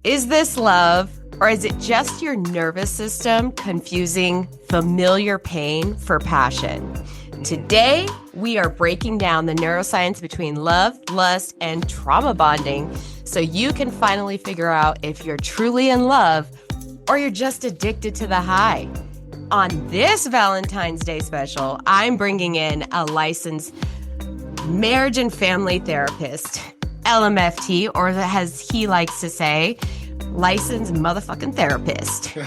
Is this love, or is it just your nervous system confusing familiar pain for passion? Today, we are breaking down the neuroscience between love, lust, and trauma bonding so you can finally figure out if you're truly in love or you're just addicted to the high. On this Valentine's Day special, I'm bringing in a licensed marriage and family therapist, LMFT, or as he likes to say, licensed motherfucking therapist.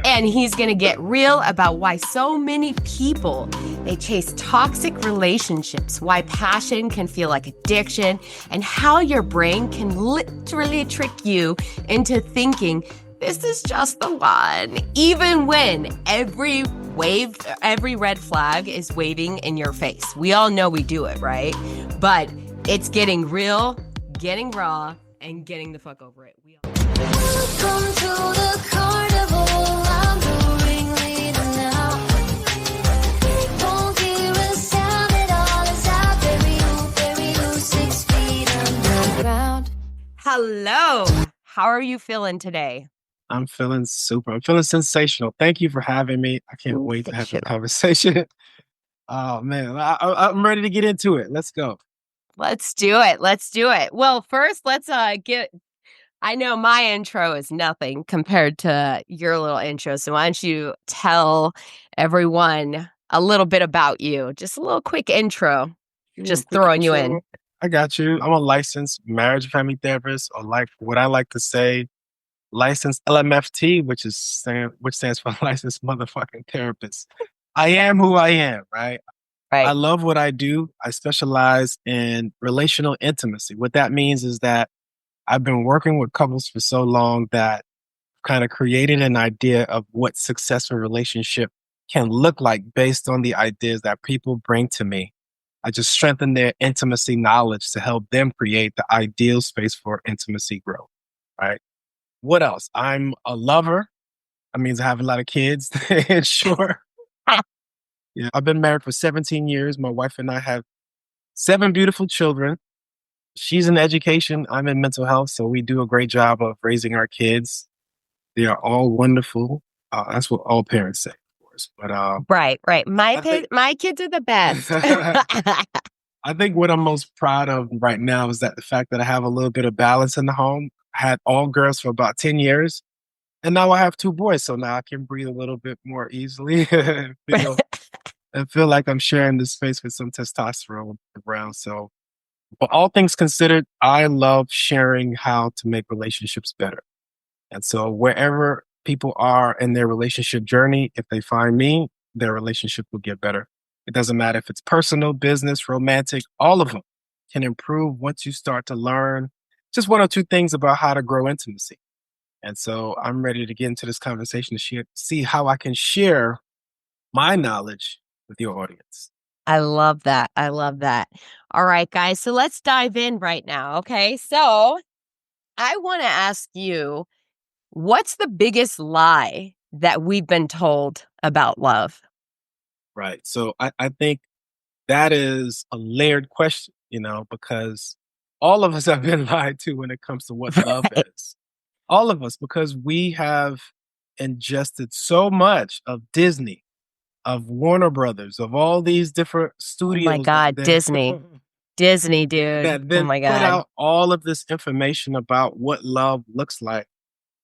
And he's going to get real about why so many people, they chase toxic relationships, why passion can feel like addiction, and how your brain can literally trick you into thinking this is just the one, even when every red flag is waving in your face. We all know we do it, right? But it's getting real, getting raw, and getting the fuck over it. Welcome to the carnival. I'm the ringleader now. Won't hear a sound at all as I bury you 6 feet underground. Hello. How are you feeling today? I'm feeling super. I'm feeling sensational. Thank you for having me. I can't wait to have this conversation. Oh, man. I'm ready to get into it. Let's go. Let's do it. Let's do it. Well, first, let's I know my intro is nothing compared to your little intro. So why don't you tell everyone a little bit about you? Just a little quick intro. Just throwing you in. I got you. I'm a licensed marriage and family therapist, or like what I like to say, licensed LMFT, which stands for licensed motherfucking therapist. I am who I am, right? Right. I love what I do. I specialize in relational intimacy. What that means is that I've been working with couples for so long that kind of created an idea of what successful relationship can look like based on the ideas that people bring to me. I just strengthen their intimacy knowledge to help them create the ideal space for intimacy growth, right? What else? I'm a lover. That means I have a lot of kids, sure. Yeah, I've been married for 17 years. My wife and I have 7 beautiful children. She's in education. I'm in mental health. So we do a great job of raising our kids. They are all wonderful. That's what all parents say, of course. But right. My kids are the best. I think what I'm most proud of right now is that the fact that I have a little bit of balance in the home. I had all girls for about 10 years. And now I have 2 boys. So now I can breathe a little bit more easily. I feel like I'm sharing this space with some testosterone around. So, but all things considered, I love sharing how to make relationships better. And so wherever people are in their relationship journey, if they find me, their relationship will get better. It doesn't matter if it's personal, business, romantic, all of them can improve once you start to learn just 1 or 2 things about how to grow intimacy. And so I'm ready to get into this conversation to see how I can share my knowledge with your audience. I love that. All right, guys. So let's dive in right now. Okay. So I want to ask you, what's the biggest lie that we've been told about love? Right. So I think that is a layered question, because all of us have been lied to when it comes to what love is. All of us, because we have ingested so much of Disney, of Warner Brothers, of all these different studios. Oh my God, Disney, dude. That then oh my put God. out all of this information about what love looks like,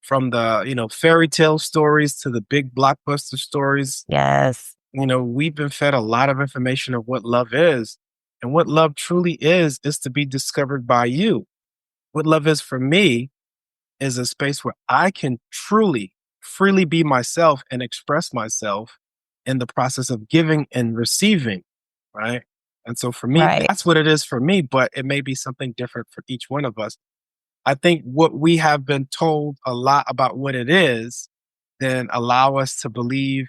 from the fairy tale stories to the big blockbuster stories. Yes. We've been fed a lot of information of what love is, and what love truly is to be discovered by you. What love is for me is a space where I can truly, freely be myself and express myself in the process of giving and receiving, right? And so for me, that's what it is for me, but it may be something different for each one of us. I think what we have been told a lot about what it is, then allow us to believe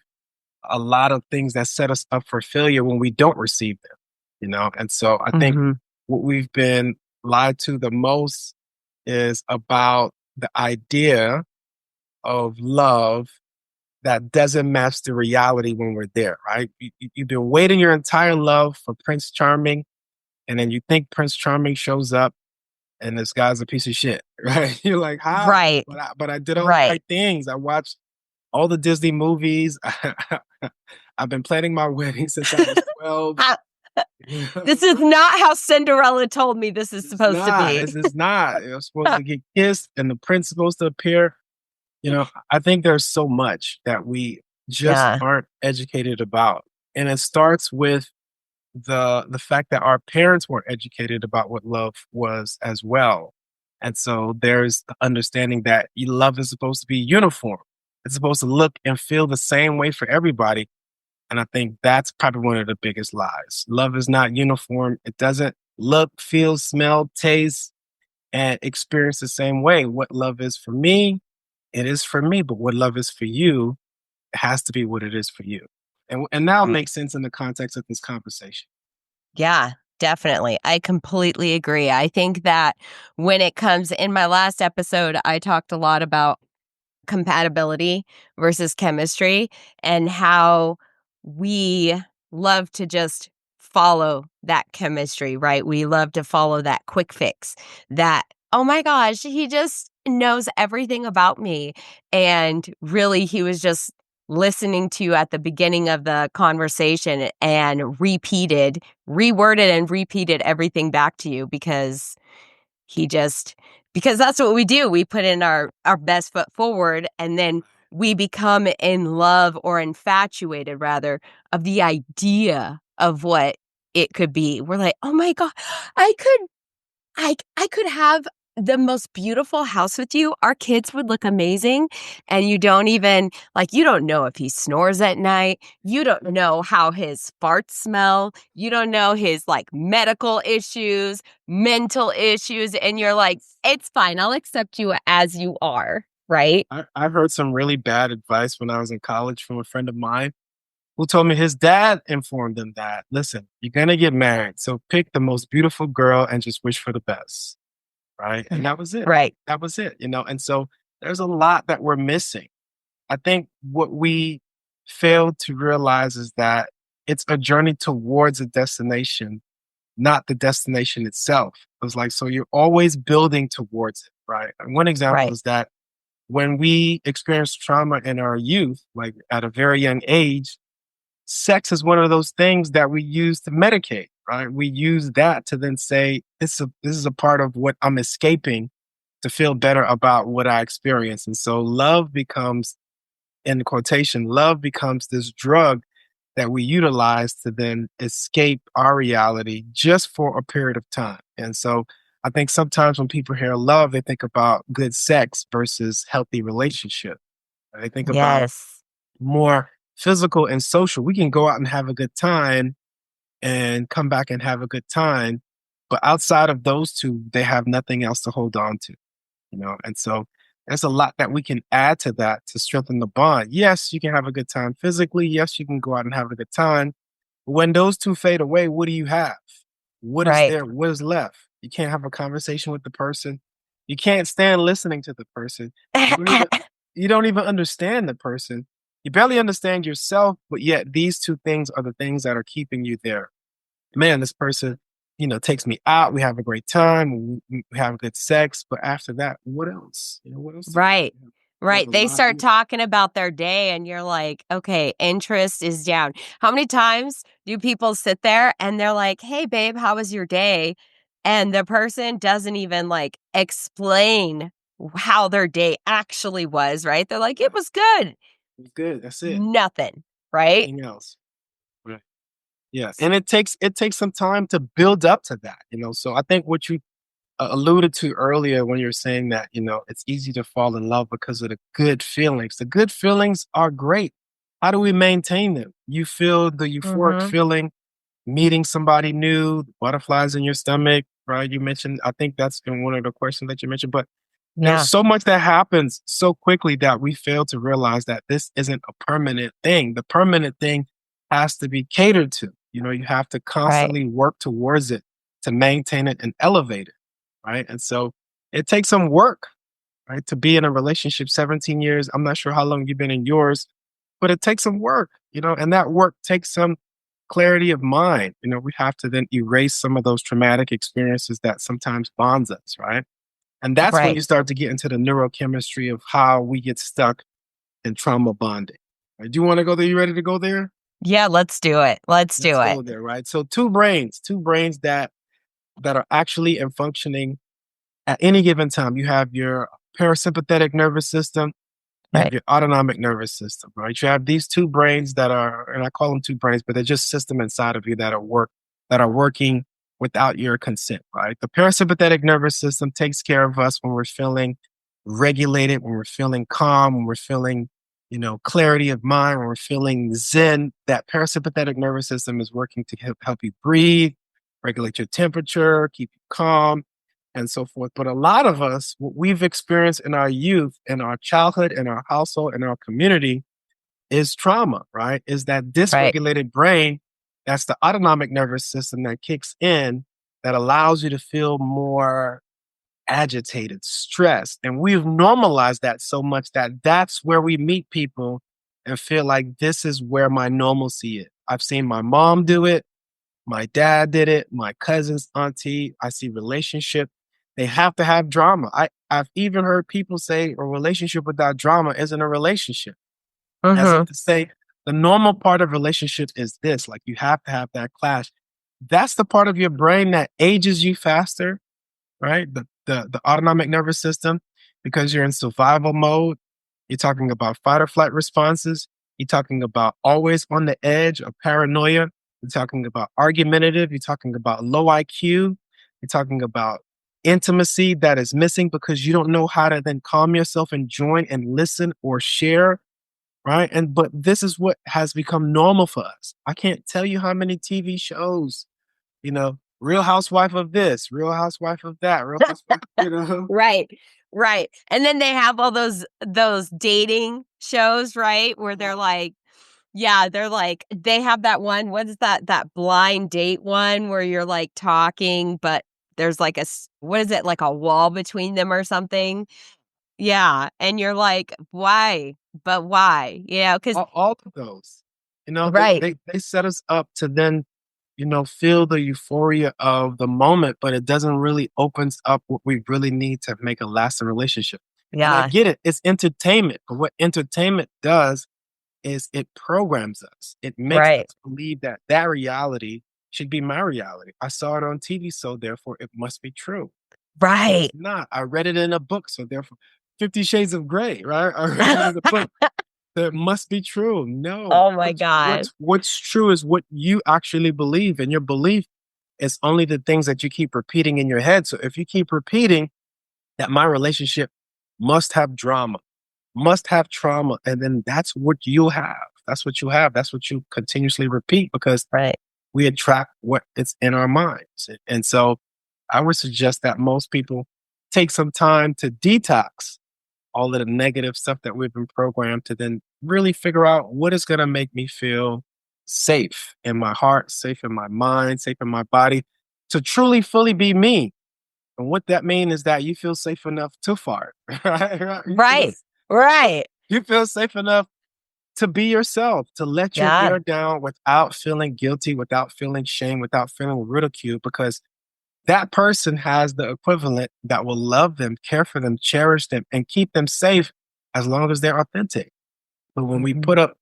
a lot of things that set us up for failure when we don't receive them, And so I think what we've been lied to the most is about the idea of love that doesn't match the reality when we're there, right? You've been waiting your entire love for Prince Charming, and then you think Prince Charming shows up, and this guy's a piece of shit, right? You're like, how? Right. But I did all the Right. right things. I watched all the Disney movies. I've been planning my wedding since I was 12. Ah, You know? this is not how Cinderella told me this is It's supposed to not. be. This is not. You're supposed to get kissed, and the prince supposed to appear. I think there's so much that we just Yeah. aren't educated about, and it starts with the fact that our parents weren't educated about what love was as well. And so there's the understanding that love is supposed to be uniform. It's supposed to look and feel the same way for everybody. And I think that's probably one of the biggest lies. Love is not uniform. It doesn't look, feel, smell, taste, and experience the same way. What love is for me, it is for me. But what love is for you, it has to be what it is for you. And now it makes sense in the context of this conversation. Yeah, definitely. I completely agree. I think that when it comes in my last episode, I talked a lot about compatibility versus chemistry and how we love to just follow that chemistry, right? We love to follow that quick fix that, oh my gosh, he just knows everything about me. And really, he was just listening to you at the beginning of the conversation and reworded and repeated everything back to you he just because that's what we do. We put in our best foot forward, and then we become in love or infatuated rather of the idea of what it could be. We're like, "Oh my god, I could I could have the most beautiful house with you. Our kids would look amazing." And you don't know if he snores at night. You don't know how his farts smell. You don't know his medical issues, mental issues. And you're like, it's fine. I'll accept you as you are. Right. I heard some really bad advice when I was in college from a friend of mine who told me his dad informed him that, listen, you're going to get married. So pick the most beautiful girl and just wish for the best. Right. And that was it. Right. That was it. And so there's a lot that we're missing. I think what we fail to realize is that it's a journey towards a destination, not the destination itself. It's like, so you're always building towards it. Right. And one example Right. is that when we experience trauma in our youth, like at a very young age, sex is one of those things that we use to medicate, right? We use that to then say, this is a part of what I'm escaping to feel better about what I experience. And so love becomes, in quotation, love becomes this drug that we utilize to then escape our reality just for a period of time. And so I think sometimes when people hear love, they think about good sex versus healthy relationship. They think about Yes. more physical and social. We can go out and have a good time and come back and have a good time. But outside of those two, they have nothing else to hold on to. And so there's a lot that we can add to that to strengthen the bond. Yes, you can have a good time physically. Yes, you can go out and have a good time. But when those two fade away, what do you have? What is Right. there? What is left? You can't have a conversation with the person. You can't stand listening to the person. You don't even you don't even understand the person. You barely understand yourself, but yet these two things are the things that are keeping you there. Man, this person, takes me out. We have a great time. We have good sex. But after that, what else? What else? Right. There's Right. a They lot. start talking about their day and you're like, okay, interest is down. How many times do people sit there and they're like, hey, babe, how was your day? And the person doesn't even explain how their day actually was, right? They're like, it was good. It's good. That's it. Nothing. Right. Nothing else. Right. Yes. And it takes some time to build up to that. So I think what you alluded to earlier when you're saying that, it's easy to fall in love because of the good feelings. The good feelings are great. How do we maintain them? You feel the euphoric Mm-hmm. feeling, meeting somebody new, butterflies in your stomach, right? You mentioned, I think that's in one of the questions that you mentioned, but there's Yeah. so much that happens so quickly that we fail to realize that this isn't a permanent thing. The permanent thing has to be catered to. You have to Right. constantly work towards it to maintain it and elevate it, right? And so it takes some work, right, to be in a relationship 17 years. I'm not sure how long you've been in yours, but it takes some work, and that work takes some clarity of mind. We have to then erase some of those traumatic experiences that sometimes bonds us, right? And that's when Right. you start to get into the neurochemistry of how we get stuck in trauma bonding. Right? Do you want to go there? You ready to go there? Yeah, let's do it. Let's Let's do it. go there, right? So two brains that are actually and functioning at any given time. You have your parasympathetic nervous system, you have Right. your autonomic nervous system, right? You have these two brains that are, and I call them two brains, but they're just system inside of you that are working without your consent, right? The parasympathetic nervous system takes care of us when we're feeling regulated, when we're feeling calm, when we're feeling, clarity of mind, when we're feeling zen. That parasympathetic nervous system is working to help you breathe, regulate your temperature, keep you calm, and so forth. But a lot of us, what we've experienced in our youth, in our childhood, in our household, in our community is trauma, right? Is that Right. dysregulated brain, that's the autonomic nervous system that kicks in that allows you to feel more agitated, stressed. And we've normalized that so much that that's where we meet people and feel like this is where my normalcy is. I've seen my mom do it. My dad did it, my cousins, auntie. I see relationship. They have to have drama. I've even heard people say a relationship without drama isn't a relationship. As if Mm-hmm. to say the normal part of relationships is this, like you have to have that clash. That's the part of your brain that ages you faster, right? The autonomic nervous system, because you're in survival mode. You're talking about fight or flight responses. You're talking about always on the edge of paranoia. You're talking about argumentative. You're talking about low IQ. You're talking about intimacy that is missing because you don't know how to then calm yourself and join and listen or share, right? And but this is what has become normal for us. I can't tell you how many TV shows, Real Housewife of this, Real Housewife of that, Real Housewife, Right. Right. And then they have all those dating shows, right? Where they're like, yeah, they're like they have that one, what is that blind date one where you're like talking, but there's like what is it, like a wall between them or something? Yeah. And you're like, why? But why? Because all of those. They, right. they they set us up to then, feel the euphoria of the moment, but it doesn't really opens up what we really need to make a lasting relationship. And I Yeah. get it, it's entertainment, but what entertainment does is it programs us. It makes Right. us believe that that reality should be my reality. I saw it on TV, so therefore it must be true. But it's Right. not. I read it in a book, so therefore 50 Shades of Grey, right? I read it in a book. That must be true. No. Oh my What's God. what's what's true is what you actually believe, and your belief is only the things that you keep repeating in your head. So if you keep repeating that my relationship must have drama, must have trauma, and then that's what you'll have. That's what you have. That's what you continuously repeat because Right. we attract what it's in our minds. And so I would suggest that most people take some time to detox all of the negative stuff that we've been programmed to then really figure out what is going to make me feel safe in my heart, safe in my mind, safe in my body to truly fully be me. And what that means is that you feel safe enough to fart, right? Right? Right. Right. You feel safe enough to be yourself, to let your Yeah. hair down without feeling guilty, without feeling shame, without feeling ridiculed, because that person has the equivalent that will love them, care for them, cherish them, and keep them safe as long as they're authentic. But when we Mhm. put up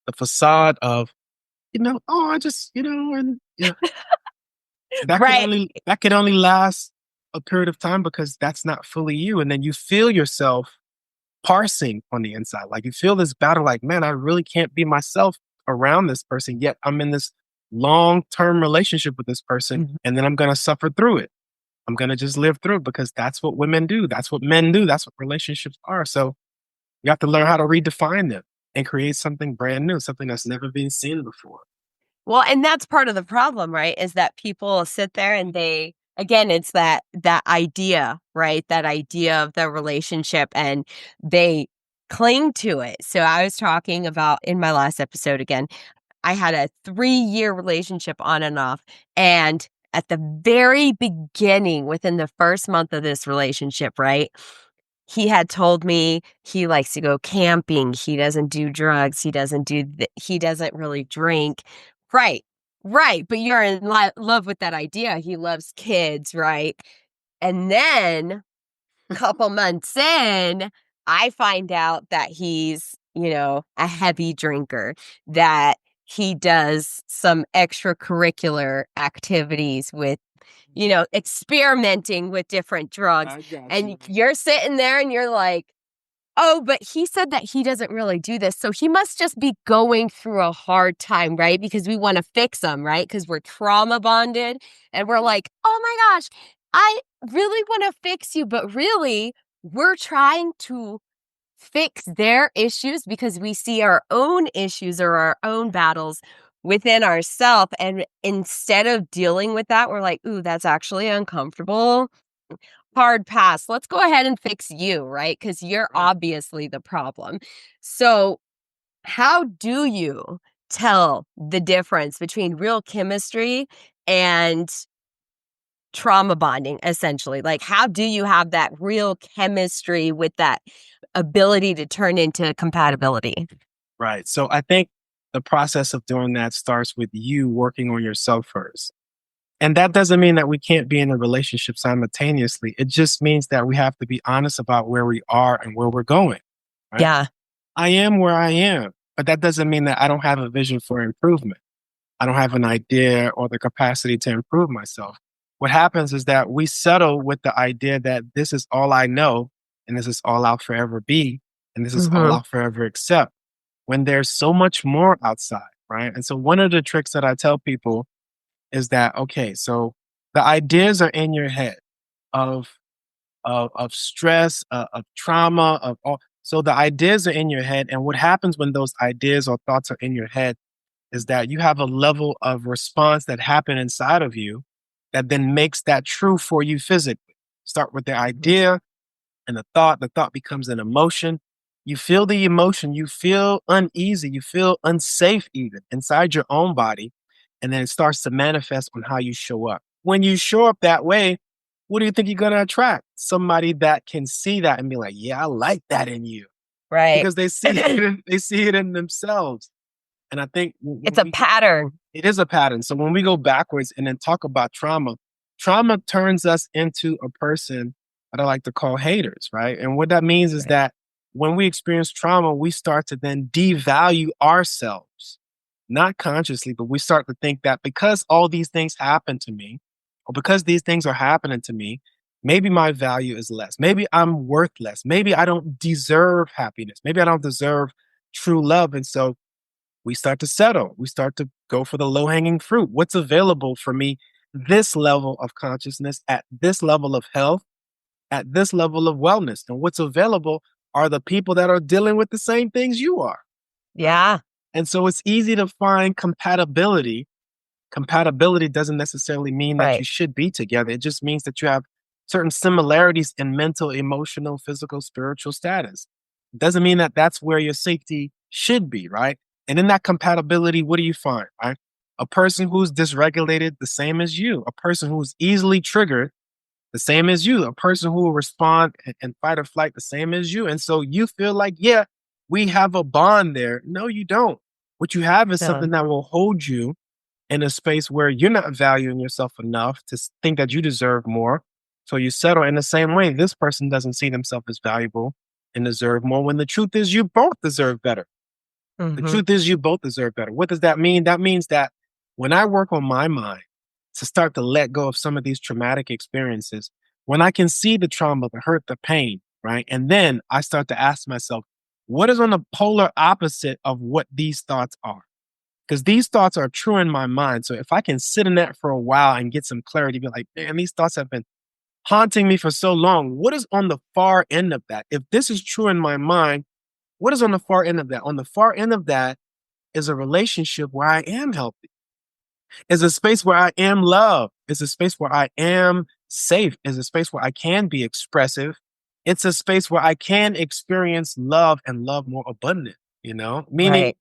the facade of, oh, I just, and Right. that can only last a period of time because that's not fully you. And then you feel yourself parsing on the inside. Like you feel this battle, like, man, I really can't be myself around this person, yet I'm in this long-term relationship with this person, Mhm. and then I'm gonna suffer through it. I'm gonna just live through it because that's what women do. That's what men do. That's what relationships are. So you have to learn how to redefine them and create something brand new, something that's never been seen before. Well, and that's part of the problem, right? Is that people sit there and they again, it's that idea, right? That idea of the relationship and they cling to it. So I was talking about in my last episode again, I had a 3-year relationship on and off. And at the very beginning, within the first month of this relationship, right? He had told me he likes to go camping. He doesn't do drugs. He doesn't really drink. Right. Right, but you're in love with that idea. He loves kids, right? And then couple months in, I find out that he's, a heavy drinker, that he does some extracurricular activities with, experimenting with different drugs. I got And you. you're sitting there and you're like, oh, but he said that he doesn't really do this. So he must just be going through a hard time, right? Because we want to fix him, right? Because we're trauma bonded and we're like, oh my gosh, I really want to fix you. But really, we're trying to fix their issues because we see our own issues or our own battles within ourselves. And instead of dealing with that, we're like, ooh, that's actually uncomfortable. Hard pass. Let's go ahead and fix you, right? Because you're Right. obviously the problem. So, how do you tell the difference between real chemistry and trauma bonding, essentially? Like, how do you have that real chemistry with that ability to turn into compatibility? Right. So I think the process of doing that starts with you working on yourself first. And that doesn't mean that we can't be in a relationship simultaneously. It just means that we have to be honest about where we are and where we're going. Right. Yeah. I am where I am, but that doesn't mean that I don't have a vision for improvement. I don't have an idea or the capacity to improve myself. What happens is that we settle with the idea that this is all I know and this is all I'll forever be and this is all Mhm. I'll forever accept when there's so much more outside, right? And so one of the tricks that I tell people is that okay, so the ideas are in your head of of stress, of trauma, of all. So the ideas are in your head, and what happens when those ideas or thoughts are in your head is that you have a level of response that happen inside of you that then makes that true for you physically. Start with the Mhm. idea and the thought becomes an emotion. You feel the emotion, you feel uneasy, you feel unsafe even inside your own body. And then it starts to manifest on how you show up. When you show up that way, what do you think you're going to attract? Somebody that can see that and be like, yeah, I like that in you Right. because they see it, they see it in themselves. And I think It's when a we pattern. it is a pattern. So when we go backwards and then talk about trauma, trauma turns us into a person that I like to call haters, right? And what that means is Right. that when we experience trauma, we start to then devalue ourselves, not consciously, but we start to think that because all these things happen to me, or because these things are happening to me, maybe my value is less. Maybe I'm worthless. Maybe I don't deserve happiness. Maybe I don't deserve true love. And so we start to settle. We start to go for the low hanging fruit. What's available for me, this level of consciousness, at this level of health, at this level of wellness? And what's available are the people that are dealing with the same things you are. Right. Yeah. And so it's easy to find compatibility. Compatibility doesn't necessarily mean that you Right. should be together. It just means that you have certain similarities in mental, emotional, physical, spiritual status. It doesn't mean that that's where your safety should be, right? And in that compatibility, what do you find, right? A person who's dysregulated, the same as you. A person who's easily triggered, the same as you. A person who will respond and fight or flight, the same as you. And so you feel like, yeah, we have a bond there. No, you don't. What you have is No. something that will hold you in a space where you're not valuing yourself enough to think that you deserve more. So you settle in the same way. This person doesn't see themselves as valuable and deserve more when the truth is you both deserve better. The Mhm. truth is you both deserve better. What does that mean? That means that when I work on my mind to start to let go of some of these traumatic experiences, when I can see the trauma, the hurt, the pain, right? And then I start to ask myself, what is on the polar opposite of what these thoughts are? Because these thoughts are true in my mind. So if I can sit in that for a while and get some clarity, be like, man, these thoughts have been haunting me for so long. What is on the far end of that? If this is true in my mind, what is on the far end of that? On the far end of that is a relationship where I am healthy, is a space where I am loved, is a space where I am safe, is a space where I can be expressive. It's a space where I can experience love and love more abundant, meaning Right.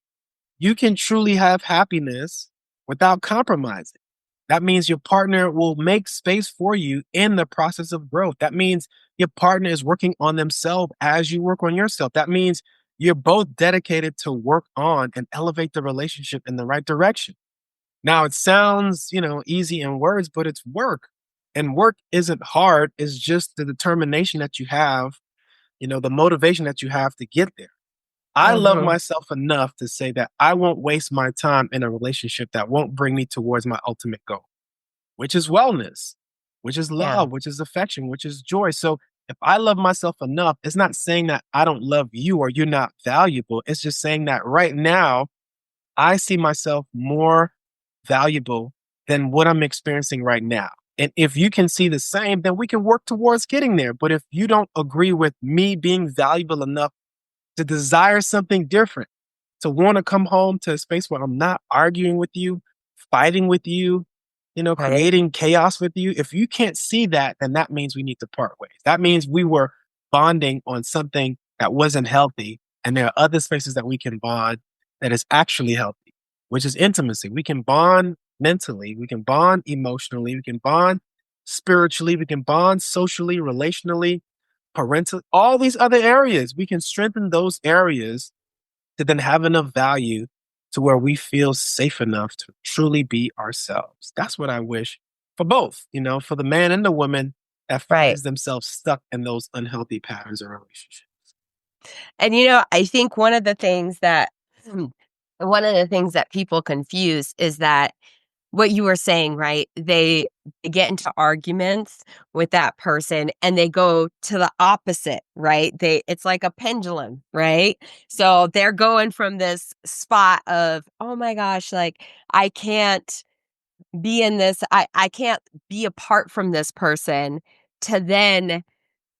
you can truly have happiness without compromising. That means your partner will make space for you in the process of growth. That means your partner is working on themselves as you work on yourself. That means you're both dedicated to work on and elevate the relationship in the right direction. Now it sounds, easy in words, but it's work. And work isn't hard. It's just the determination that you have, the motivation that you have to get there. I love Hmm. myself enough to say that I won't waste my time in a relationship that won't bring me towards my ultimate goal, which is wellness, which is Yeah. love, which is affection, which is joy. So if I love myself enough, it's not saying that I don't love you or you're not valuable. It's just saying that right now, I see myself more valuable than what I'm experiencing right now. And if you can see the same, then we can work towards getting there. But if you don't agree with me being valuable enough to desire something different, to want to come home to a space where I'm not arguing with you, fighting with you, Right. creating chaos with you. If you can't see that, then that means we need to part ways. That means we were bonding on something that wasn't healthy. And there are other spaces that we can bond that is actually healthy, which is intimacy. We can bond mentally, we can bond emotionally, we can bond spiritually, we can bond socially, relationally, parental, all these other areas. We can strengthen those areas to then have enough value to where we feel safe enough to truly be ourselves. That's what I wish for both, for the man and the woman that Right. finds themselves stuck in those unhealthy patterns of relationship. And I think one of the things that people confuse is that what you were saying, right? They get into arguments with that person and they go to the opposite, right? It's like a pendulum, right? So they're going from this spot of, oh my gosh, like I can't I can't be apart from this person, to then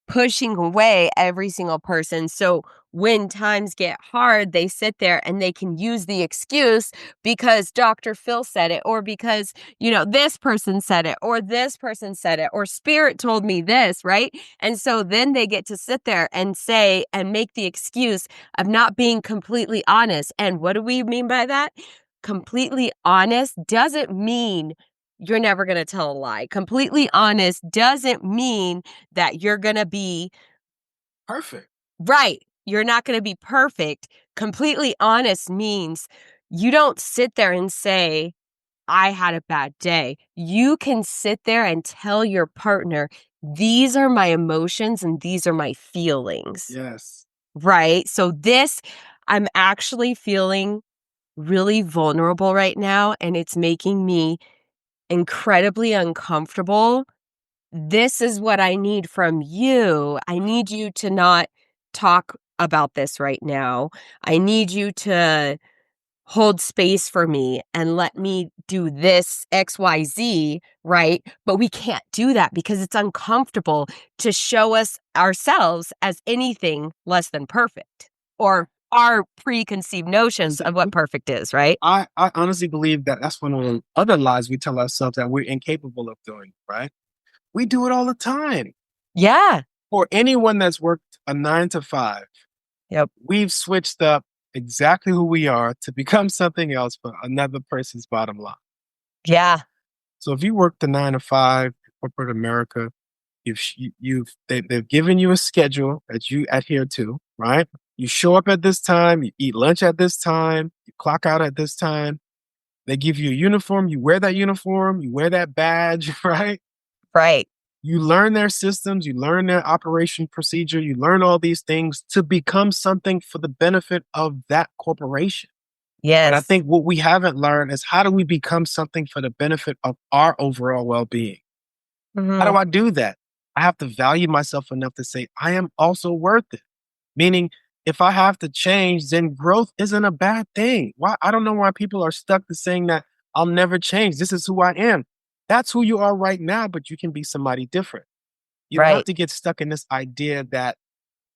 pushing away every single person. So when times get hard, they sit there and they can use the excuse because Dr. Phil said it, or because, this person said it, or this person said it, or spirit told me this, right? And so then they get to sit there and say and make the excuse of not being completely honest. And what do we mean by that? Completely honest doesn't mean you're never going to tell a lie. Completely honest doesn't mean that you're gonna be Perfect. right. You're not gonna be perfect. Completely honest means you don't sit there and say, I had a bad day. You can sit there and tell your partner, these are my emotions and these are my feelings, Yes. right? So I'm actually feeling really vulnerable right now, and it's making me incredibly uncomfortable. This is what I need from you. I need you to not talk about this right now. I need you to hold space for me and let me do this XYZ, right? But we can't do that because it's uncomfortable to show us ourselves as anything less than perfect, or our preconceived notions of what perfect is, right? I honestly believe that that's one of the other lies we tell ourselves that we're incapable of doing, right? We do it all the time. Yeah. For anyone that's worked a 9 to 5, Yep. we've switched up exactly who we are to become something else for another person's bottom line. Yeah. So if you work the 9 to 5, corporate America, they've given you a schedule that you adhere to, right? You show up at this time, you eat lunch at this time, you clock out at this time. They give you a uniform, you wear that uniform, you wear that badge, right? Right. You learn their systems, you learn their operation procedure, you learn all these things to become something for the benefit of that corporation. And I Yes. think what we haven't learned is how do we become something for the benefit of our overall well being? How do Mhm. I do that? I have to value myself enough to say, I am also worth it. Meaning, if I have to change, then growth isn't a bad thing. Why? I don't know why people are stuck to saying that I'll never change. This is who I am. That's who you are right now, but you can be somebody different. You don't have Right. to get stuck in this idea that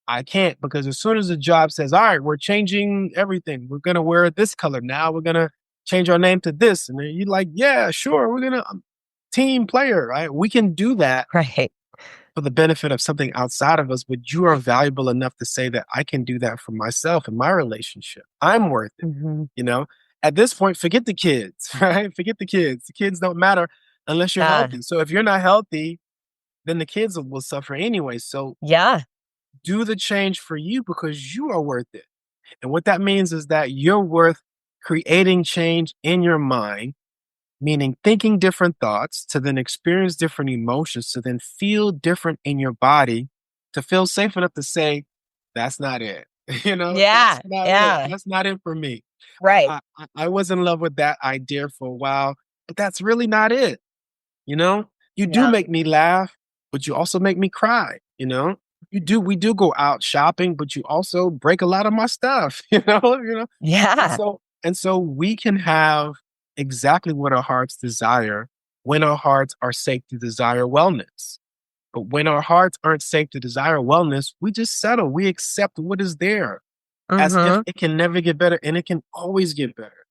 I can't, because as soon as the job says, all right, we're changing everything, we're going to wear this color. Now we're going to change our name to this. And then you're like, yeah, sure. We're going to team player, right? We can do that Right. for the benefit of something outside of us, but you are valuable enough to say that I can do that for myself and my relationship. I'm worth it. Mhm. You know, at this point, forget the kids, right? Forget the kids. The kids don't matter unless you're Yeah. healthy. So if you're not healthy, then the kids will suffer anyway. So Yeah. do the change for you because you are worth it. And what that means is that you're worth creating change in your mind meaning thinking different thoughts to then experience different emotions to then feel different in your body to feel safe enough to say, that's not it. That's Yeah. not it. Yeah. That's not it for me. Right. I was in love with that idea for a while, but that's really not it. You know, you do Yeah. make me laugh, but you also make me cry. We do go out shopping, but you also break a lot of my stuff. And Yeah. so we can have exactly what our hearts desire when our hearts are safe to desire wellness. But when our hearts aren't safe to desire wellness, we just settle. We accept what is there as if Mhm. it can never get better and it can always get better.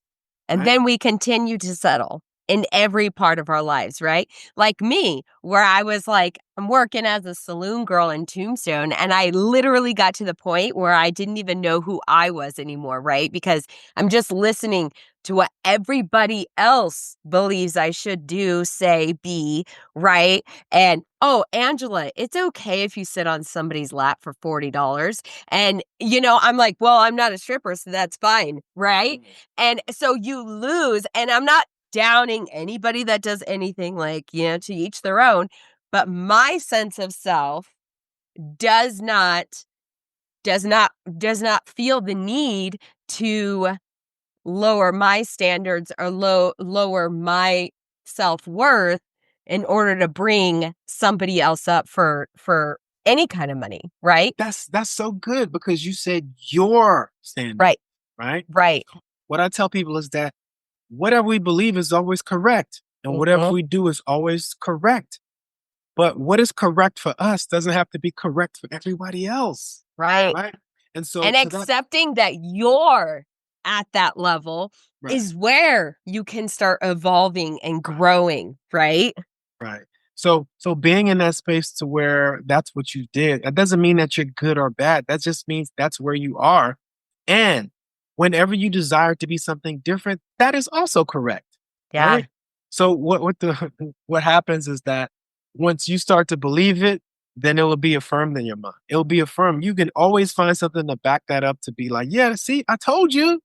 And Right? then we continue to settle in every part of our lives, right? Like me, where I was like, I'm working as a saloon girl in Tombstone, and I literally got to the point where I didn't even know who I was anymore, right? Because I'm just listening to what everybody else believes I should do, say, be, right? And oh, Angela, it's okay if you sit on somebody's lap for $40. And, I'm like, well, I'm not a stripper, so that's fine, right? And so you lose, and I'm not downing anybody that does anything, like, to each their own, but my sense of self does not does not feel the need to lower my standards or lower my self-worth in order to bring somebody else up for any kind of money, right? That's so good because you said your standard, Right, right? right. What I tell people is that whatever we believe is always correct, and whatever Mhm. we do is always correct. But what is correct for us doesn't have to be correct for everybody else, Right. right? And so And to that, accepting that you're at that level right, is where you can start evolving and right, growing, right? right. So being in that space to where that's what you did, that doesn't mean that you're good or bad. That just means that's where you are. And whenever you desire to be something different, that is also correct, Yeah, right? So what happens is that once you start to believe it, then it will be affirmed in your mind. It'll be affirmed. You can always find something to back that up to be like, yeah, see, I told you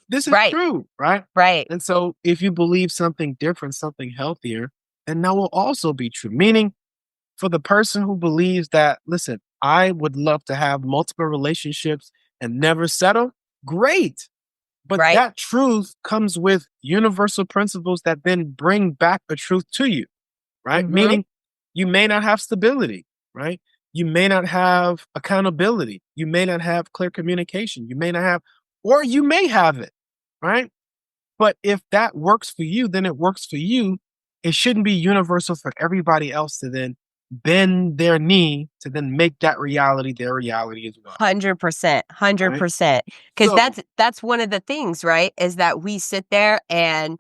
this is right, true, right? right. And so if you believe something different, something healthier, then that will also be true. Meaning for the person who believes that, listen, I would love to have multiple relationships and never settle, great. But Right. that truth comes with universal principles that then bring back a truth to you, right? Mhm. Meaning you may not have stability, right? You may not have accountability. You may not have clear communication. You may not have, or you may have it, right? But if that works for you, then it works for you. It shouldn't be universal for everybody else to then bend their knee to then make that reality their reality as well, 100%, right? 100%. Because So, that's one of the things, right? Is that we sit there and,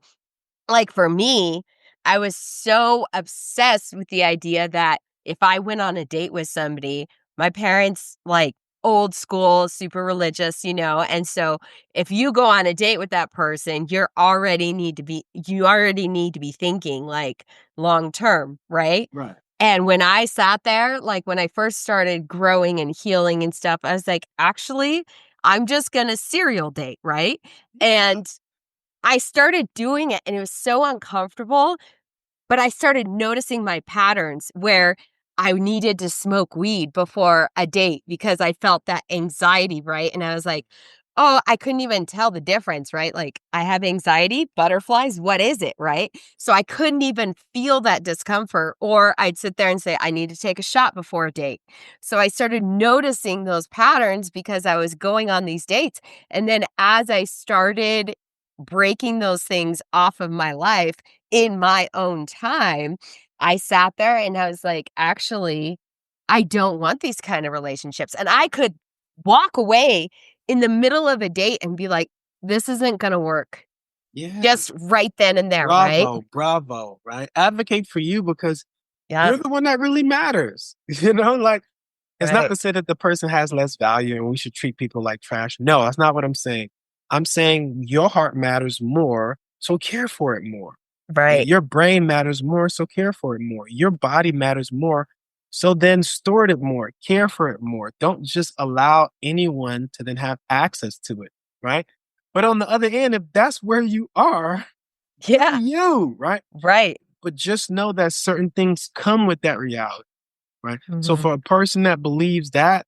like, for me, I was so obsessed with the idea that if I went on a date with somebody, my parents, like, old school, super religious, and so if you go on a date with that person, you already need to be thinking, like, long term, right? right. And when I sat there, like, when I first started growing and healing and stuff, I was like, "Actually, I'm just gonna serial date," right? And I started doing it, and it was so uncomfortable, but I started noticing my patterns where I needed to smoke weed before a date because I felt that anxiety, right? And I was like, oh, I couldn't even tell the difference, right? Like, I have anxiety, butterflies, what is it, right? So I couldn't even feel that discomfort. Or I'd sit there and say, I need to take a shot before a date. So I started noticing those patterns because I was going on these dates. And then as I started breaking those things off of my life, in my own time, I sat there and I was like, actually, I don't want these kind of relationships. And I could walk away in the middle of a date and be like, this isn't going to work Yeah. just right then and there, right? Bravo. Bravo. Right. Advocate for you because Yeah, you're the one that really matters. Like it's not right, to say that the person has less value and we should treat people like trash. No, that's not what I'm saying. I'm saying your heart matters more, so care for it more. Right? right. Your brain matters more, so care for it more. Your body matters more, so then store it more, care for it more. Don't just allow anyone to then have access to it, right? But on the other end, if that's where you are, Good for Yeah. you, right? Right. But just know that certain things come with that reality, right? So Mhm. for a person that believes that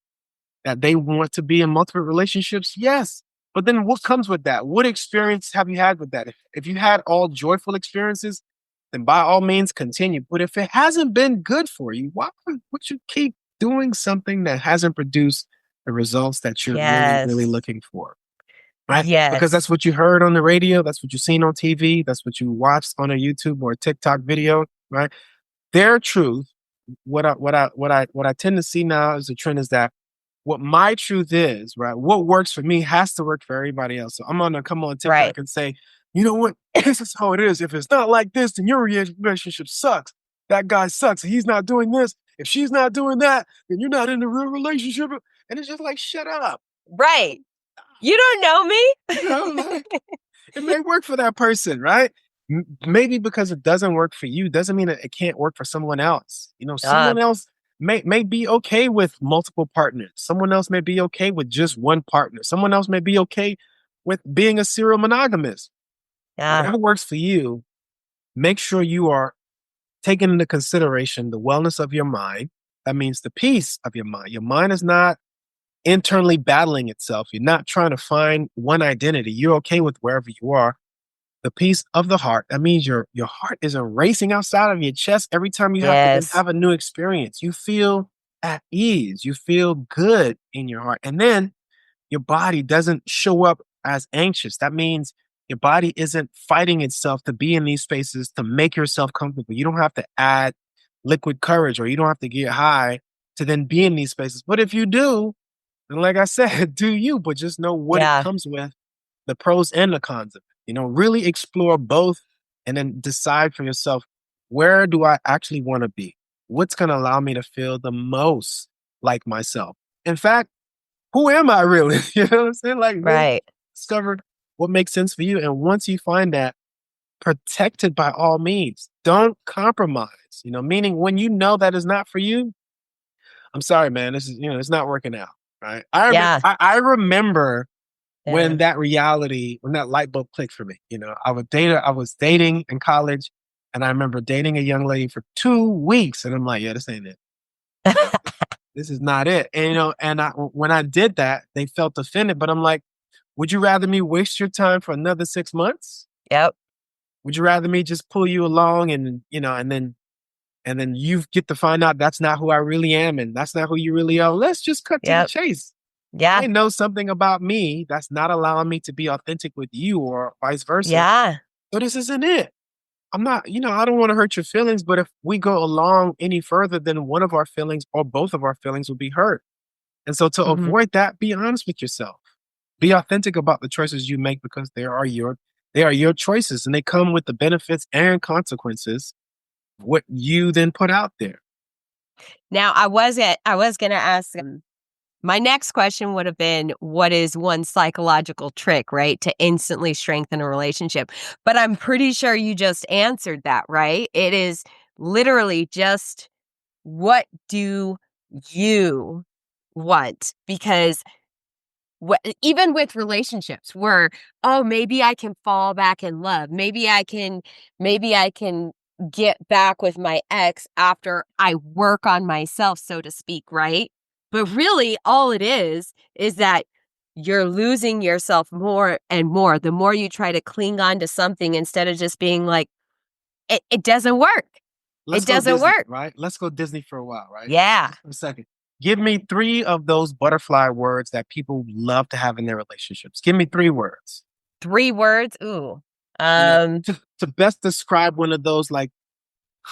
they want to be in multiple relationships, yes. But then what comes with that? What experience have you had with that? If you had all joyful experiences, then by all means continue. But if it hasn't been good for you, why would you keep doing something that hasn't produced the results that you're really, really Yes. looking for? Right? Because Yes. that's what you heard on the radio, that's what you've seen on TV, that's what you watched on a YouTube or a TikTok video, right? Their truth, what I tend to see now as a trend is that what my truth is, right? What works for me has to work for everybody else. So I'm gonna come on Right. TikTok and say, you know what? This is how it is. If it's not like this, then your relationship sucks. That guy sucks. He's not doing this. If she's not doing that, then you're not in a real relationship. And it's just like, shut up. Right. You don't know You know, me? like it may work for that person, right? Maybe because it doesn't work for you doesn't mean that it can't work for someone else. You know, Ah, someone else may be okay with multiple partners. Someone else may be okay with just one partner. Someone else may be okay with being a serial monogamist. yeah. Whatever works for you, make sure you are taking into consideration the wellness of your mind. That means the peace of your mind. Your mind is not internally battling itself. You're not trying to find one identity. You're okay with wherever you are. The peace of the heart. That means your heart isn't racing outside of your chest every time you have to then Yes. have a new experience. You feel at ease. You feel good in your heart. And then your body doesn't show up as anxious. That means your body isn't fighting itself to be in these spaces to make yourself comfortable. You don't have to add liquid courage or you don't have to get high to then be in these spaces. But if you do, then like I said, do you, but just know what it Yeah. comes with, the pros and the cons of it. You know, really explore both and then decide for yourself, where do I actually want to be? What's going to allow me to feel the most like myself? In fact, who am I really? You know what I'm saying? Like, really Right. discover what makes sense for you. And once you find that, protect it by all means. Don't compromise, you know, meaning when you know that is not for you, I'm sorry, man. This is, it's not working out. Right. Yeah. I remember Yeah. when that light bulb clicked for me. You know, I was dating in college and I remember dating a young lady for 2 weeks. And I'm like, yeah, this ain't it. This is not it. And, when I did that, they felt offended, but I'm like, would you rather me waste your time for another 6 months? Yep. Would you rather me just pull you along and then you get to find out that's not who I really am and that's not who you really are? Let's just cut to the Yep. chase. Yeah. I know something about me that's not allowing me to be authentic with you or vice versa. Yeah. So this isn't it. I'm not, I don't want to hurt your feelings, but if we go along any further, then one of our feelings or both of our feelings will be hurt. And so to Mhm. avoid that, be honest with yourself. Be authentic about the choices you make because they are your choices and they come with the benefits and consequences of what you then put out there. Now, I was gonna ask, my next question would have been, what is one psychological trick, right, to instantly strengthen a relationship? But I'm pretty sure you just answered that, right? It is literally just, what do you want? Because even with relationships where, oh, maybe I can fall back in love, maybe I can get back with my ex after I work on myself, so to speak, right? But really all it is that you're losing yourself more and more the more you try to cling on to something instead of just being like, it doesn't work. Let's It go doesn't Disney, work. right? Let's go Disney for a while, right? Yeah. Just for a second. Give me three of those butterfly words that people love to have in their relationships. Give me three words. 3 words. Ooh. You know, Um, to best describe one of those, like,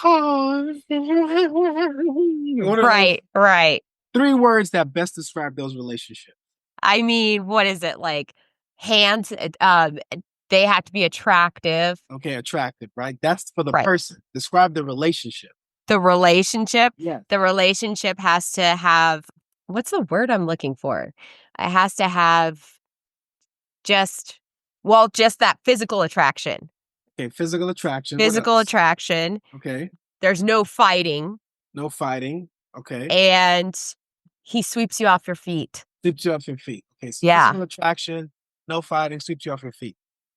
one of those right, right. three words that best describe those relationships. I mean, what is it like? Hands, they have to be attractive, Okay, attractive, right? That's for the right? person. Describe the relationship. The relationship, Yeah. the relationship has to have, what's the word I'm looking for? It has to have just, well, just that physical attraction. Okay, physical attraction. What Physical else? attraction. Okay, There's no fighting, no fighting. Okay, and he sweeps you off your feet. sweeps you off your feet. Okay, so Yeah. physical attraction, no fighting, sweeps you off your feet.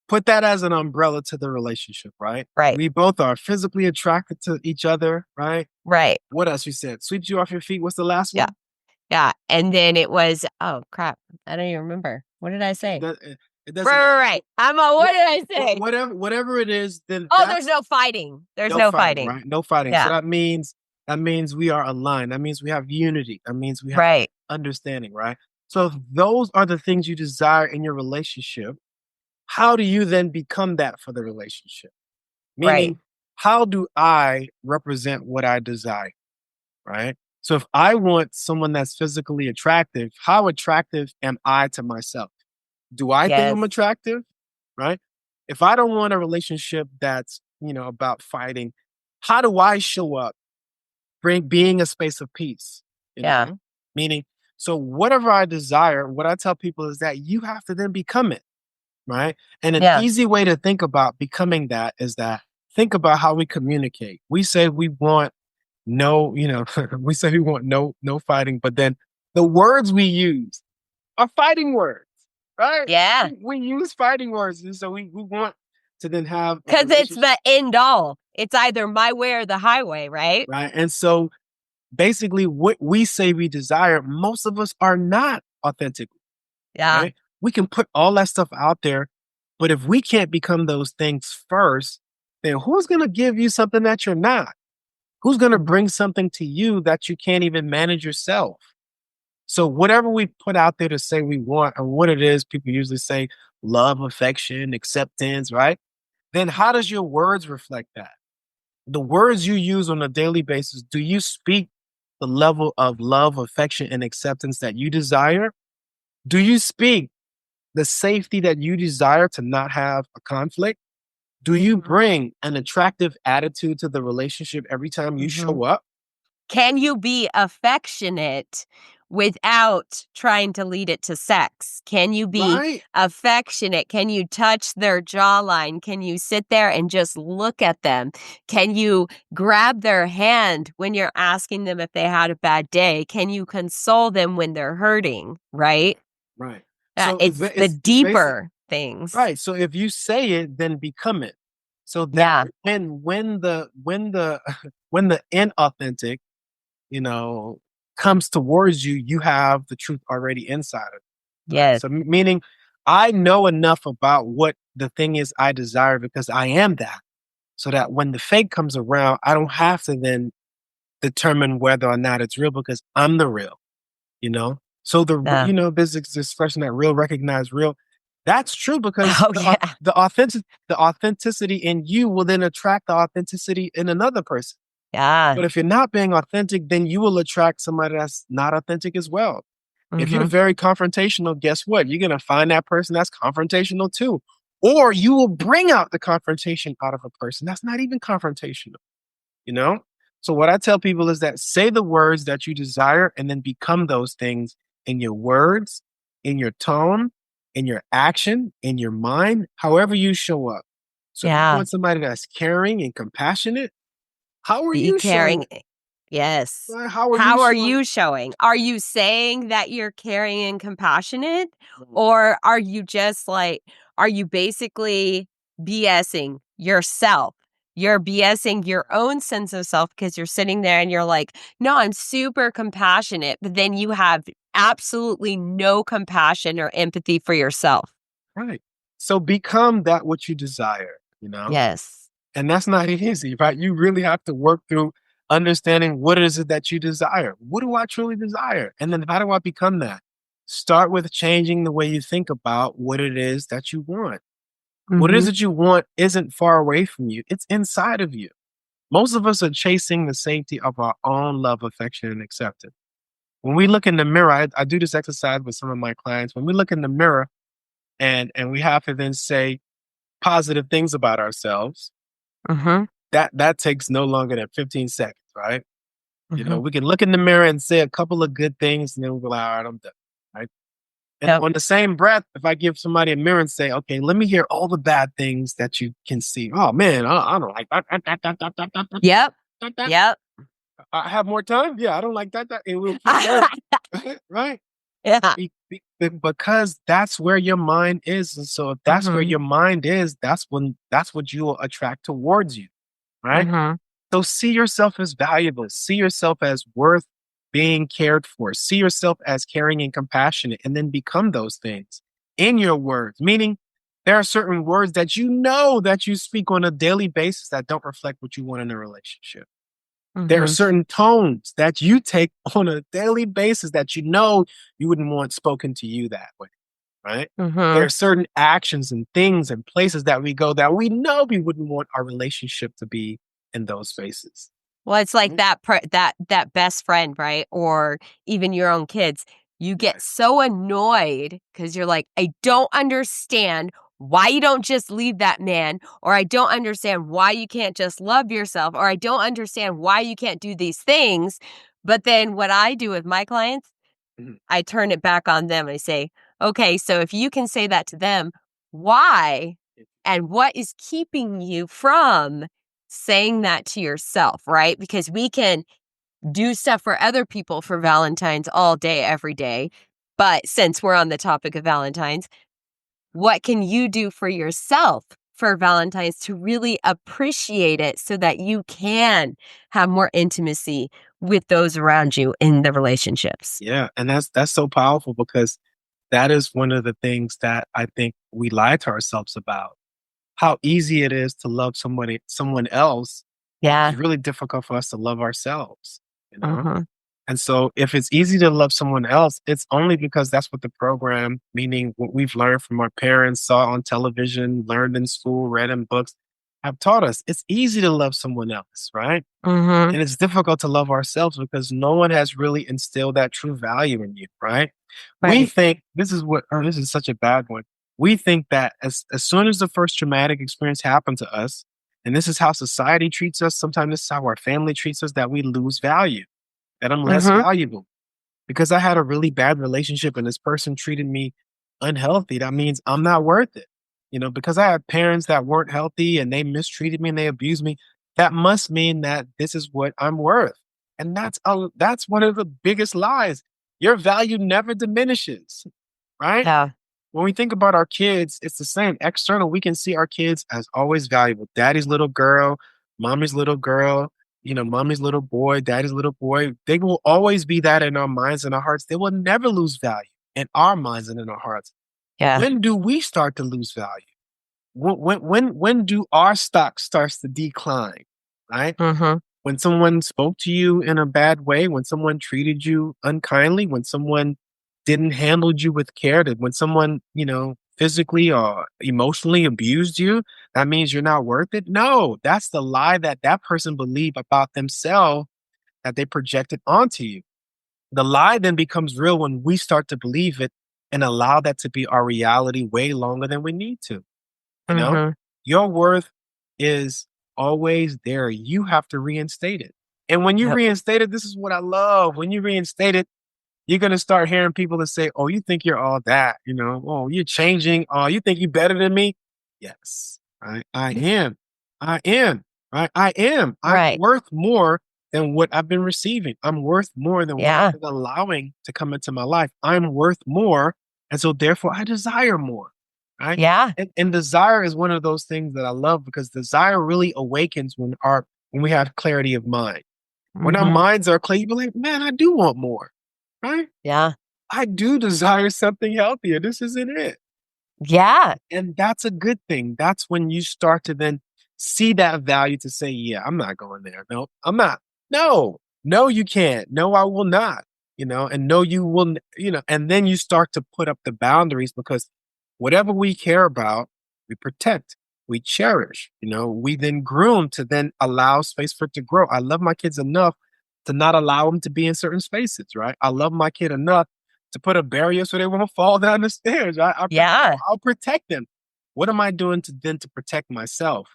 put that as an umbrella to the relationship, right? Right. We both are physically attracted to each other, right? Right. What else you said? Sweeps you off your feet. What's the last Yeah. one? Yeah. And then it was, oh crap. I don't even remember. What did I say? It Right, doesn't. right, right. What did I say? Whatever it is, then Oh, there's that's no fighting. There's no no fighting, fighting. right? No fighting. So Yeah. that means we are aligned. That means we have unity. That means we have Right. understanding, right? So if those are the things you desire in your relationship, how do you then become that for the relationship? Right. Meaning, how do I represent what I desire, right? So if I want someone that's physically attractive, how attractive am I to myself? Do I think Yes. I'm attractive? Right? If I don't want a relationship that's, about fighting, how do I show up? Being a space of peace, you Yeah. know? Meaning, so whatever I desire, what I tell people is that you have to then become it, right? And an Yeah. easy way to think about becoming that is that think about how we communicate. We say we want no, we say we want no fighting, but then the words we use are fighting words, right? Yeah. We use fighting words, and so we want to then have a Because it's relationship, the end all. It's either my way or the highway, right? right? And so basically, what we say we desire, most of us are not authentic, Yeah. right? We can put all that stuff out there, but if we can't become those things first, then who's going to give you something that you're not? Who's going to bring something to you that you can't even manage yourself? So whatever we put out there to say we want and what it is, people usually say love, affection, acceptance, right? Then how does your words reflect that? The words you use on a daily basis, do you speak the level of love, affection, and acceptance that you desire? Do you speak the safety that you desire to not have a conflict? Do you bring an attractive attitude to the relationship every time you Mhm. show up? Can you be affectionate without trying to lead it to sex? Can you be Right? affectionate? Can you touch their jawline? Can you sit there and just look at them? Can you grab their hand when you're asking them if they had a bad day? Can you console them when they're hurting? Right? Right. Yeah, So it's the it's basic. deeper things. Right. So if you say it, then become it. So that Yeah. when the when the inauthentic, you know, comes towards you, you have the truth already inside of it. Right. Yes. So meaning I know enough about what the thing is I desire because I am that. So that when the fake comes around, I don't have to then determine whether or not it's real because I'm the real. you know? So Yeah. there's this expression that real recognize real. That's true because Oh, yeah. the authenticity in you will then attract the authenticity in another person. Yeah. But if you're not being authentic, then you will attract somebody that's not authentic as well. If you're Mhm. very confrontational, guess what? You're gonna find that person that's confrontational too. Or you will bring out the confrontation out of a person that's not even confrontational you know? So what I tell people is that say the words that you desire and then become those things in your words, in your tone, in your action, in your mind, however you show up. So if you Yeah. want somebody that's caring and compassionate, how are Be you showing caring. it? Yes. Right? How are you How are showing you showing? Are you saying that you're caring and compassionate? it? Or are you just like, are you basically BSing yourself? You're BSing your own sense of self because you're sitting there and you're like, no, I'm super compassionate. But then you have absolutely no compassion or empathy for yourself. Right. So become that what you desire. Yes. And that's not easy, right? You really have to work through understanding what is it that you desire. What do I truly desire? And then how do I become that? Start with changing the way you think about what it is that you want. What it is Hmm. that you want isn't far away from you, it's inside of you. Most of us are chasing the safety of our own love, affection, and acceptance. When we look in the mirror, I do this exercise with some of my clients. When we look in the mirror and we have to then say positive things about ourselves, Hmm. that takes no longer than 15 seconds, right? Hmm. We can look in the mirror and say a couple of good things, and then we'll be like, all right, I'm done. Right. And Yep. on the same breath, if I give somebody a mirror and say, okay, let me hear all the bad things that you can see. Oh man, I don't like Yep. that. Yep. I have more time. Yeah, I don't like that. And we'll keep going. Right. Yeah. Because that's where your mind is. And so if that's where Mhm. your mind is, that's what you will attract towards you, right? Mhm. So see yourself as valuable, see yourself as worth being cared for, see yourself as caring and compassionate, and then become those things in your words. Meaning there are certain words that you know that you speak on a daily basis that don't reflect what you want in a relationship. There are Mhm. certain tones that you take on a daily basis that you know you wouldn't want spoken to you that way, right? There Mhm. are certain actions and things and places that we go that we know we wouldn't want our relationship to be in those spaces. Well, it's like Mhm. that best friend, right? Or even your own kids. You get Right. so annoyed because 'cause you're like, "I don't understand why you don't just leave that man," or, "I don't understand why you can't just love yourself," or, "I don't understand why you can't do these things." But then what I do with my clients, Mhm. I turn it back on them. I say, "Okay, so if you can say that to them, why and what is keeping you from saying that to yourself?" Right? Because we can do stuff for other people for Valentine's all day, every day. But since we're on the topic of Valentine's, what can you do for yourself for Valentine's to really appreciate it so that you can have more intimacy with those around you in the relationships? Yeah, and that's so powerful because that is one of the things that I think we lie to ourselves about. How easy it is to love someone else. It's Yeah. really difficult for us to love ourselves, you know? Mhm. And so if it's easy to love someone else, it's only because that's what the program, meaning what we've learned from our parents, saw on television, learned in school, read in books, have taught us. It's easy to love someone else, right? Mhm. And it's difficult to love ourselves because no one has really instilled that true value in you, right? We Right. think this is such a bad one. We think that as soon as the first traumatic experience happened to us, and this is how society treats us, sometimes this is how our family treats us, that we lose value, that I'm less Mhm. valuable. Because I had a really bad relationship and this person treated me unhealthy, that means I'm not worth it. Because I had parents that weren't healthy and they mistreated me and they abused me, that must mean that this is what I'm worth. And that's one of the biggest lies. Your value never diminishes, right? Yeah. When we think about our kids, it's the same. External, we can see our kids as always valuable. Daddy's little girl, mommy's little girl, mommy's little boy, daddy's little boy. They will always be that in our minds and our hearts. They will never lose value in our minds and in our hearts. Yeah. When do we start to lose value? When do our stock starts to decline? Right? Mhm. When someone spoke to you in a bad way, when someone treated you unkindly, when someone didn't handle you with care, that when someone, physically or emotionally abused you, that means you're not worth it. No, that's the lie that that person believed about themselves that they projected onto you. The lie then becomes real when we start to believe it and allow that to be our reality way longer than we need to. You know, Mhm. your worth is always there. You have to reinstate it. And when you Yep. reinstate it, this is what I love. When you reinstate it, you're gonna start hearing people that say, "Oh, you think you're all that, Oh, you're changing. Oh, you think you're better than me?" Yes, I am. I am. Right? I am. I'm Right. worth more than what I've been receiving. I'm worth more than what I've Yeah. been allowing to come into my life. I'm worth more. And so therefore I desire more. Right? Yeah. And desire is one of those things that I love because desire really awakens when we have clarity of mind. When our Mhm. minds are clear, you be like, man, I do want more. Right? Yeah. I do desire something healthier. This isn't it. Yeah. And that's a good thing. That's when you start to then see that value to say, yeah, I'm not going there. No, I'm not. No, no, you can't. No, I will not. And no, you will, and then you start to put up the boundaries because whatever we care about, we protect, we cherish, we then groom to then allow space for it to grow. I love my kids enough to not allow them to be in certain spaces, right? I love my kid enough to put a barrier so they won't fall down the stairs. Yeah. I'll protect them. What am I doing to protect myself?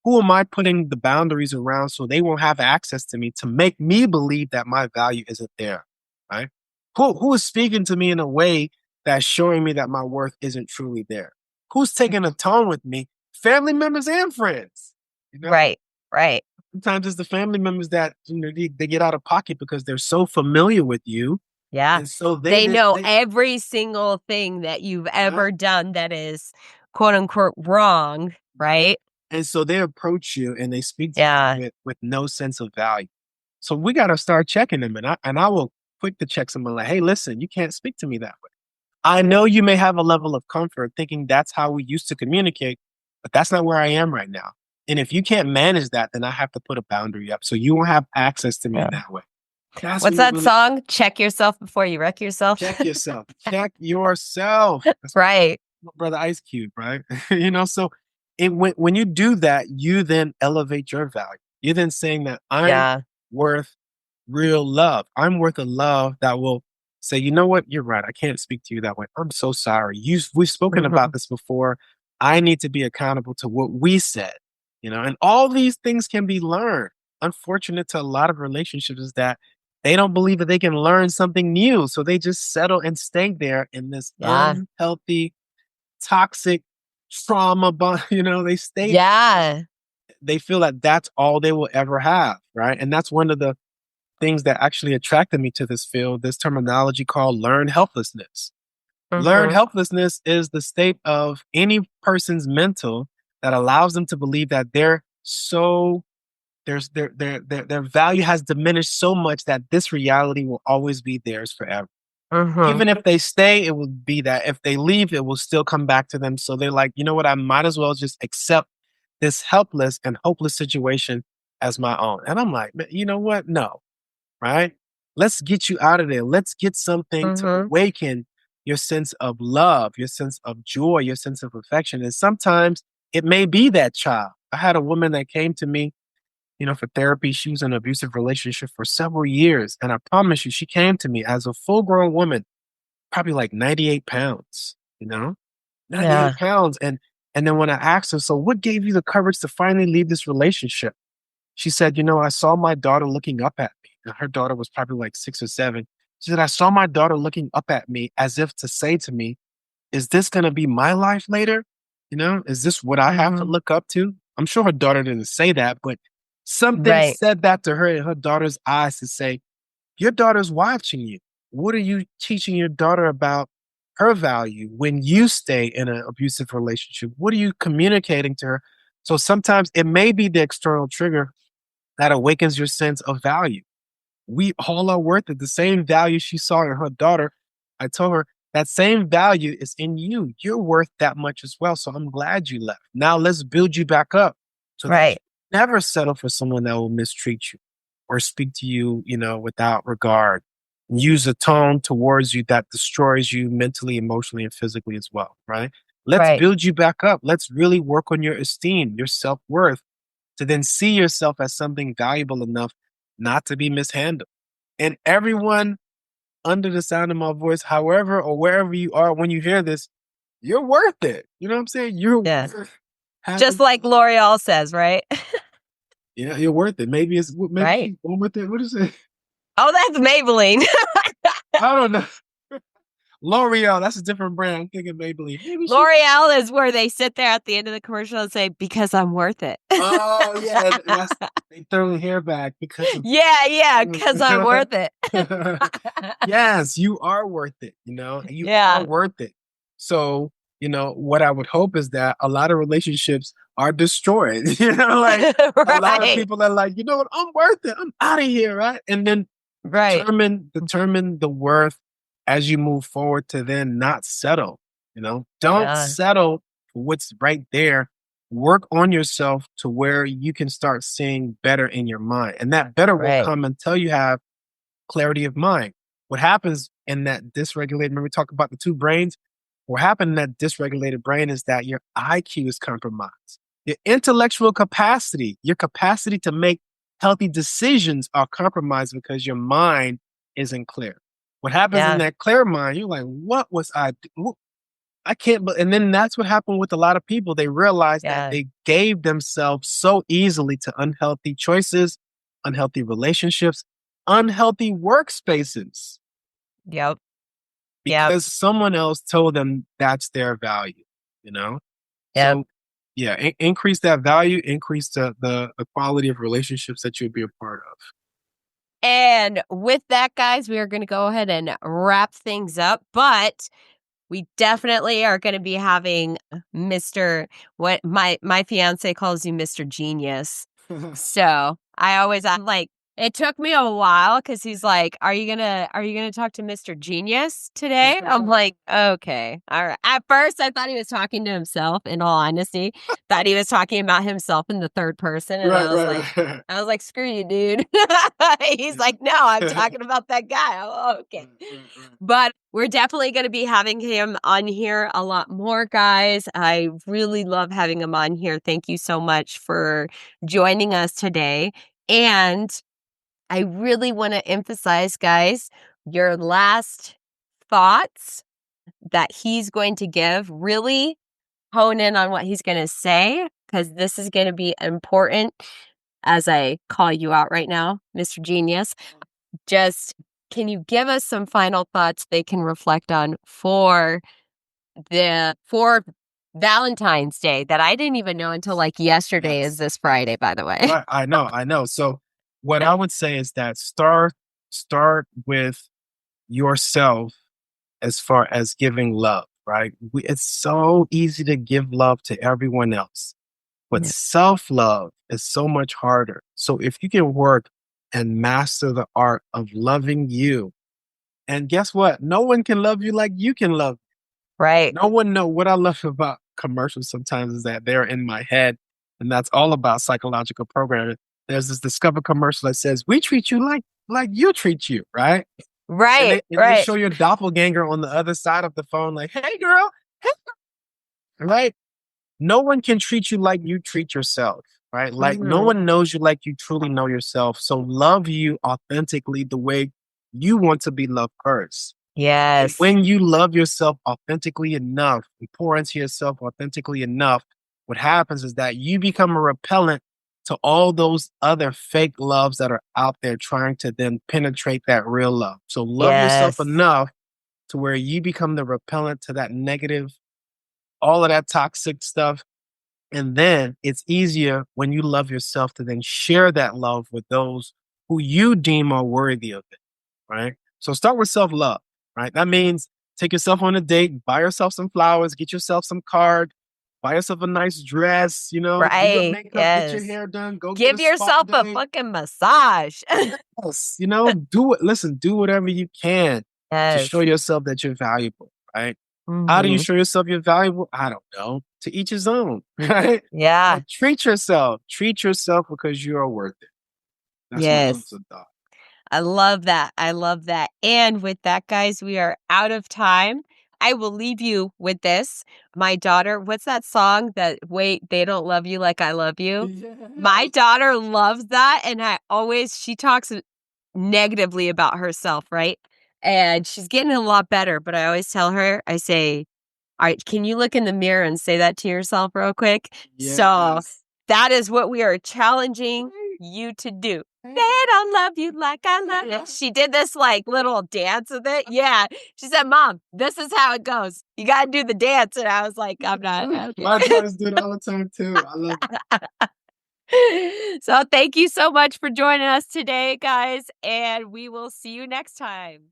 Who am I putting the boundaries around so they won't have access to me to make me believe that my value isn't there? Right? Who is speaking to me in a way that's showing me that my worth isn't truly there? Who's taking a tone with me? Family members and friends. You know, Right. Right. sometimes it's the family members that they get out of pocket because they're so familiar with you Yeah. And so they They did know they every single thing that you've yeah, ever done that is quote unquote wrong, right. right? And so they approach you and they speak to you Yeah. with no sense of value. So we gotta start checking them, and I will quick to check someone like, "Hey, listen, you can't speak to me that way. I know you may have a level of comfort thinking that's how we used to communicate, but that's not where I am right now. And if you can't manage that, then I have to put a boundary up so you won't have access to me in Yeah. that way." That's What's when you that really song? Check yourself before you wreck yourself. check yourself. Check yourself. That's Right. my brother Ice Cube, right? So when you do that, you then elevate your value. You're then saying that I'm Yeah. worth real love. I'm worth a love that will say, you know what, you're right. I can't speak to you that way. I'm so sorry. We've spoken about Mhm. this before. I need to be accountable to what we said, and all these things can be learned. Unfortunate to a lot of relationships is that they don't believe that they can learn something new. So they just settle and stay there in this Yeah. unhealthy, toxic trauma bond. They stay, Yeah. they feel that that's all they will ever have. Right. And that's one of the things that actually attracted me to this field, this terminology called learned helplessness. Learned Mhm. helplessness is the state of any person's mental that allows them to believe that they're so their value has diminished so much that this reality will always be theirs forever. Mhm. Even if they stay, it will be that. If they leave, it will still come back to them. So they're like, you know what? I might as well just accept this helpless and hopeless situation as my own. And I'm like, "Man, you know what? No, right? Let's get you out of there. Let's get something to Mhm. awaken your sense of love, your sense of joy, your sense of affection. And sometimes it may be that child. I had a woman that came to me, for therapy. She was in an abusive relationship for several years. And I promise you, she came to me as a full grown woman, probably like 98 pounds, 98 Yeah. pounds. And then when I asked her, so what gave you the courage to finally leave this relationship? She said, I saw my daughter looking up at me. And her daughter was probably like 6 or 7. She said, I saw my daughter looking up at me as if to say to me, is this going to be my life later? Is this what I have to Mhm. look up to? I'm sure her daughter didn't say that, but something Right. said that to her in her daughter's eyes to say, your daughter's watching you. What are you teaching your daughter about her value when you stay in an abusive relationship? What are you communicating to her? So sometimes it may be the external trigger that awakens your sense of value. We all are worth it. The same value she saw in her daughter, I told her that same value is in you. You're worth that much as well. So I'm glad you left. Now let's build you back up so that Right. you never settle for someone that will mistreat you or speak to you, without regard. Use a tone towards you that destroys you mentally, emotionally, and physically as well, right? Let's Right. build you back up. Let's really work on your esteem, your self worth, to then see yourself as something valuable enough not to be mishandled. And everyone under the sound of my voice, however or wherever you are when you hear this, you're worth it. You know what I'm saying? You're Yeah. worth Just having, like L'Oreal says, right? yeah, you're worth it. Maybe Right. she's born with it. What is it? Oh, that's Maybelline. I don't know. L'Oreal, that's a different brand. I'm thinking Maybelline. Maybe she's. L'Oreal is where they sit there at the end of the commercial and say, "Because I'm worth it." Oh yeah, and that's they throw the hair back because of. Yeah, yeah, because 'cause I'm worth it. Yes, you are worth it, you are Yeah. worth it. So, what I would hope is that a lot of relationships are destroyed. Like a lot of Right. people are like, you know what, I'm worth it. I'm out of here, right? And then Right. determine the worth as you move forward to then not settle. Don't Yeah. settle for what's right there. Work on yourself to where you can start seeing better in your mind. And that better will Right. come until you have clarity of mind. What happens in that dysregulated, when we talk about the two brains, what happens in that dysregulated brain is that your IQ is compromised. Your intellectual capacity, your capacity to make healthy decisions are compromised because your mind isn't clear. What happens in Yeah. that clear mind, you're like, what was I can't, and then that's what happened with a lot of people. They realized that Yeah. they gave themselves so easily to unhealthy choices, unhealthy relationships, unhealthy workspaces Yep. Yep. because someone else told them that's their value, you know? Yep. So, yeah, increase that value, increase the quality of relationships that you'll be a part of. And with that, guys, we are going to go ahead and wrap things up. But we definitely are going to be having Mr. What my fiance calls you Mr. Genius. So I'm like, it took me a while because he's like, are you gonna talk to Mr. Genius today? I'm like, okay, all right. At first, I thought he was talking to himself. In all honesty, thought he was talking about himself in the third person, and Right, right, right. I was like, screw you, dude. He's like, no, I'm talking about that guy. Oh, okay. Right. But we're definitely going to be having him on here a lot more, guys. I really love having him on here. Thank you so much for joining us today. And I really want to emphasize, guys, your last thoughts that he's going to give. Really hone in on what he's going to say, because this is going to be important as I call you out right now, Mr. Genius. Just can you give us some final thoughts they can reflect on for Valentine's Day that I didn't even know until like yesterday is Yes. this Friday, by the way. Right. I know. So what I would say is that start with yourself as far as giving love, right? It's so easy to give love to everyone else, but Yeah. self-love is so much harder. So if you can work and master the art of loving you, and guess what? No one can love you like you can love. Right. No one know what I love about commercials sometimes is that they're in my head, and that's all about psychological programming. There's this Discover commercial that says, "We treat you like you treat you," right? And Right. they Right. show your doppelganger on the other side of the phone, like, "Hey, girl," right? No one can treat you like you treat yourself, right? Like, no Mhm. one knows you like you truly know yourself. So love you authentically the way you want to be loved first. And Yes. when you love yourself authentically enough and pour into yourself authentically enough, what happens is that you become a repellent to all those other fake loves that are out there trying to then penetrate that real love. So love yourself Yes. enough to where you become the repellent to that negative, all of that toxic stuff. And then it's easier when you love yourself to then share that love with those who you deem are worthy of it, right? So start with self love, right? That means take yourself on a date, buy yourself some flowers, get yourself some card, buy yourself a nice dress, do your Right. makeup, get your Yes. hair done, go get a Give spa yourself a day. fucking massage. Yes, do it. Listen, do whatever you can to show Yes. yourself that you're valuable, right? How do you Mhm. show yourself you're valuable? I don't know. To each his own, right? Yeah. But treat yourself. Treat yourself because you are worth it. That's my Yes. closing thought. I love that. I love that. And with that, guys, we are out of time. I will leave you with this. My daughter, what's that song that, wait, they don't love you like I love you? My daughter loves that. And she talks negatively about herself, right? And she's getting a lot better. But I always tell her, I say, all right, can you look in the mirror and say that to yourself real quick? So Yes. that is what we are challenging you to do. They don't love you like I love you. She did this like little dance with it. Yeah. She said, Mom, this is how it goes. You got to do the dance. And I was like, I'm not. My Okay. daughters do it all the time too. I love So thank you so much for joining us today, guys. And we will see you next time.